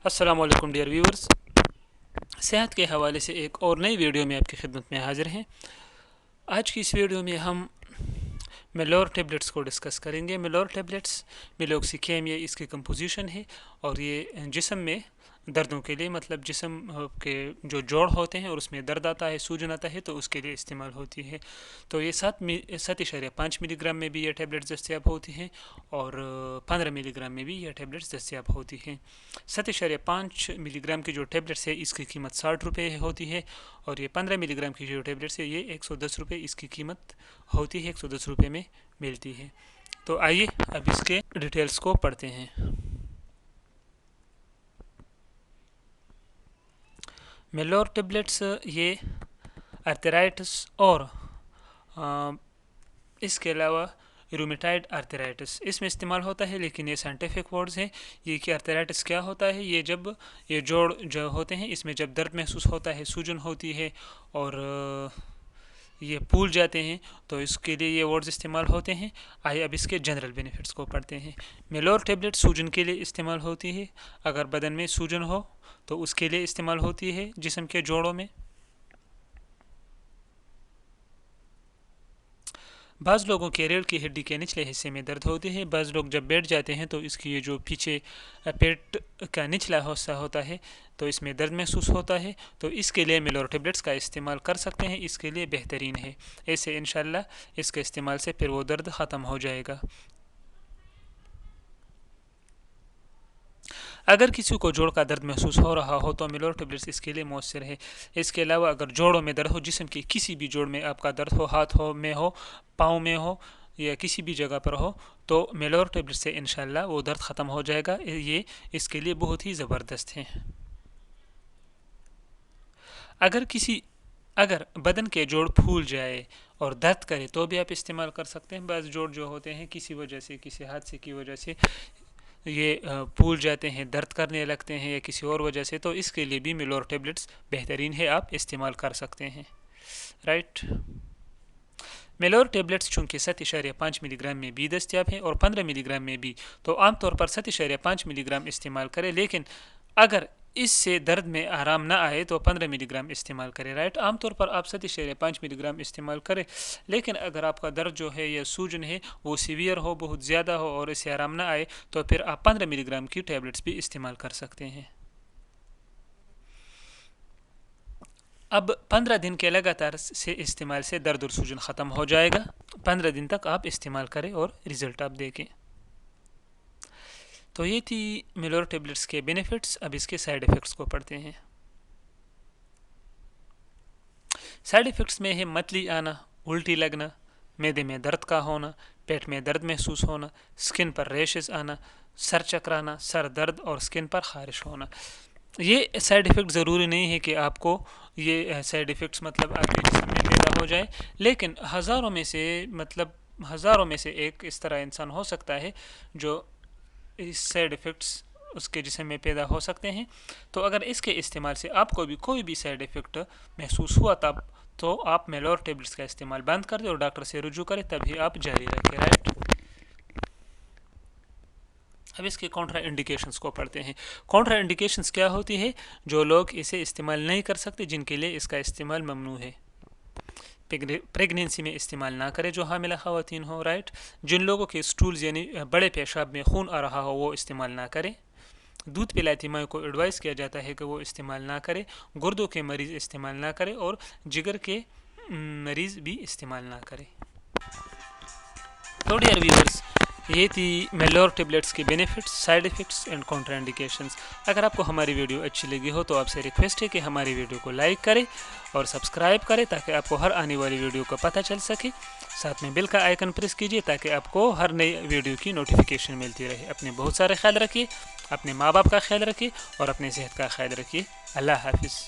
السلام علیکم dear viewers, صحت کے حوالے سے ایک اور نئی ویڈیو میں آپ کی خدمت میں حاضر ہیں۔ آج کی اس ویڈیو میں ہم میلور ٹیبلٹس کو ڈسکس کریں گے۔ میلور ٹیبلٹس میلوکسیکیم یہ اس کی کمپوزیشن ہے اور یہ جسم میں دردوں کے لیے، مطلب جسم کے جو جوڑ ہوتے ہیں اور اس میں درد آتا ہے، سوجن آتا ہے، تو اس کے لیے استعمال ہوتی ہے۔ تو یہ 7.5 ملی گرام میں بھی یہ ٹیبلٹس دستیاب ہوتی ہیں اور 15 ملی گرام میں بھی یہ ٹیبلٹس دستیاب ہوتی ہیں۔ 7.5 ملی گرام کی جو ٹیبلٹس ہے اس کی قیمت 60 روپے ہوتی ہے اور یہ 15 ملی گرام کی جو ٹیبلٹس ہے یہ 110 روپے اس کی قیمت ہوتی ہے، 110 روپے میں ملتی ہے۔ تو آئیے اب اس کے ڈیٹیلز کو پڑھتے ہیں۔ میلور ٹیبلٹس یہ آرتھرائٹس اور اس کے علاوہ رومیٹائڈ آرتھرائٹس اس میں استعمال ہوتا ہے، لیکن یہ سائنٹیفک ورڈز ہیں۔ یہ کہ آرتھرائٹس کیا ہوتا ہے، یہ جب یہ جوڑ جو ہوتے ہیں اس میں جب درد محسوس ہوتا ہے، سوجن ہوتی ہے اور یہ پھول جاتے ہیں، تو اس کے لیے یہ ورڈز استعمال ہوتے ہیں۔ آئے اب اس کے جنرل بینیفٹس کو پڑھتے ہیں۔ میلور ٹیبلٹ سوجن کے لیے استعمال ہوتی ہے۔ اگر بدن میں سوجن ہو تو اس کے لیے استعمال ہوتی ہے جسم کے جوڑوں میں۔ بعض لوگوں کے ریڑھ کی ہڈی کے نچلے حصے میں درد ہوتی ہے۔ بعض لوگ جب بیٹھ جاتے ہیں تو اس کی یہ جو پیچھے پیٹ کا نچلا حصہ ہوتا ہے تو اس میں درد محسوس ہوتا ہے، تو اس کے لیے میلور ٹیبلٹس کا استعمال کر سکتے ہیں۔ اس کے لیے بہترین ہے، ایسے انشاءاللہ اس کے استعمال سے پھر وہ درد ختم ہو جائے گا۔ اگر کسی کو جوڑ کا درد محسوس ہو رہا ہو تو میلور ٹیبلٹس اس کے لیے مؤثر ہے۔ اس کے علاوہ اگر جوڑوں میں درد ہو، جسم کے کسی بھی جوڑ میں آپ کا درد ہو، ہاتھ میں ہو، پاؤں میں ہو یا کسی بھی جگہ پر ہو، تو میلور ٹیبلٹ سے انشاءاللہ وہ درد ختم ہو جائے گا۔ یہ اس کے لیے بہت ہی زبردست ہے۔ اگر بدن کے جوڑ پھول جائے اور درد کرے تو بھی آپ استعمال کر سکتے ہیں۔ بعض جوڑ جو ہوتے ہیں کسی وجہ سے، کسی حادثے کی وجہ سے یہ پھول جاتے ہیں، درد کرنے لگتے ہیں یا کسی اور وجہ سے، تو اس کے لیے بھی میلور ٹیبلٹس بہترین ہے، آپ استعمال کر سکتے ہیں۔ رائٹ، میلور ٹیبلٹس چونکہ 7.5 ملی گرام میں بھی دستیاب ہیں اور 15 ملی گرام میں بھی، تو عام طور پر 7.5 ملی گرام استعمال کریں، لیکن اگر اس سے درد میں آرام نہ آئے تو 15 ملی گرام استعمال کریں۔ رائٹ، عام طور پر آپ 7.5 ملی گرام استعمال کریں، لیکن اگر آپ کا درد جو ہے یا سوجن ہے وہ سیویئر ہو، بہت زیادہ ہو اور اس سے آرام نہ آئے تو پھر آپ 15 ملی گرام کی ٹیبلٹس بھی استعمال کر سکتے ہیں۔ اب 15 دن کے لگاتار سے استعمال سے درد اور سوجن ختم ہو جائے گا۔ 15 دن تک آپ استعمال کریں اور رزلٹ آپ دیکھیں۔ تو یہ تھی میلور ٹیبلٹس کے بینیفٹس۔ اب اس کے سائیڈ ایفیکٹس کو پڑھتے ہیں۔ سائیڈ ایفیکٹس میں ہے متلی آنا، الٹی لگنا، معدے میں درد کا ہونا، پیٹ میں درد محسوس ہونا، سکن پر ریشز آنا، سر چکرانا، سر درد اور سکن پر خارش ہونا۔ یہ سائیڈ ایفیکٹ ضروری نہیں ہے کہ آپ کو یہ سائیڈ ایفیکٹس مطلب آپ کے جسم میں پیدا ہو جائے، لیکن ہزاروں میں سے ایک اس طرح انسان ہو سکتا ہے جو اس سائیڈ ایفیکٹس اس کے جسم میں پیدا ہو سکتے ہیں۔ تو اگر اس کے استعمال سے آپ کو بھی کوئی بھی سائیڈ ایفیکٹ محسوس ہوا تو آپ میلور ٹیبلٹس کا استعمال بند کر دیں اور ڈاکٹر سے رجوع کریں، تبھی آپ جاری رکھیں۔ رائٹ، اب اس کے کانٹرا انڈیکیشنز کو پڑھتے ہیں۔ کانٹرا انڈیکیشنز کیا ہوتی ہے؟ جو لوگ اسے استعمال نہیں کر سکتے، جن کے لیے اس کا استعمال ممنوع ہے۔ پریگنینسی میں استعمال نہ کرے جو حاملہ خواتین ہو۔ رائٹ، جن لوگوں کے اسٹولز یعنی بڑے پیشاب میں خون آ رہا ہو وہ استعمال نہ کریں۔ دودھ پلاتی ماں کو ایڈوائز کیا جاتا ہے کہ وہ استعمال نہ کرے۔ گردوں کے مریض استعمال نہ کرے اور جگر کے مریض بھی استعمال نہ کرے۔ تو ڈیئر ویورز، یہ تھی میلور ٹیبلٹس کے benefits, side effects and contraindications. اگر آپ کو ہماری ویڈیو اچھی لگی ہو تو آپ سے ریکویسٹ ہے کہ ہماری ویڈیو کو لائک کریں اور سبسکرائب کریں تاکہ آپ کو ہر آنے والی ویڈیو کا پتہ چل سکے۔ ساتھ میں بیل کا آئیکن پریس کیجیے تاکہ آپ کو ہر نئی ویڈیو کی نوٹیفیکیشن ملتی رہے۔ اپنے بہت سارے خیال رکھیے، اپنے ماں باپ کا خیال رکھیے اور اپنے صحت کا خیال رکھیے۔ اللہ حافظ۔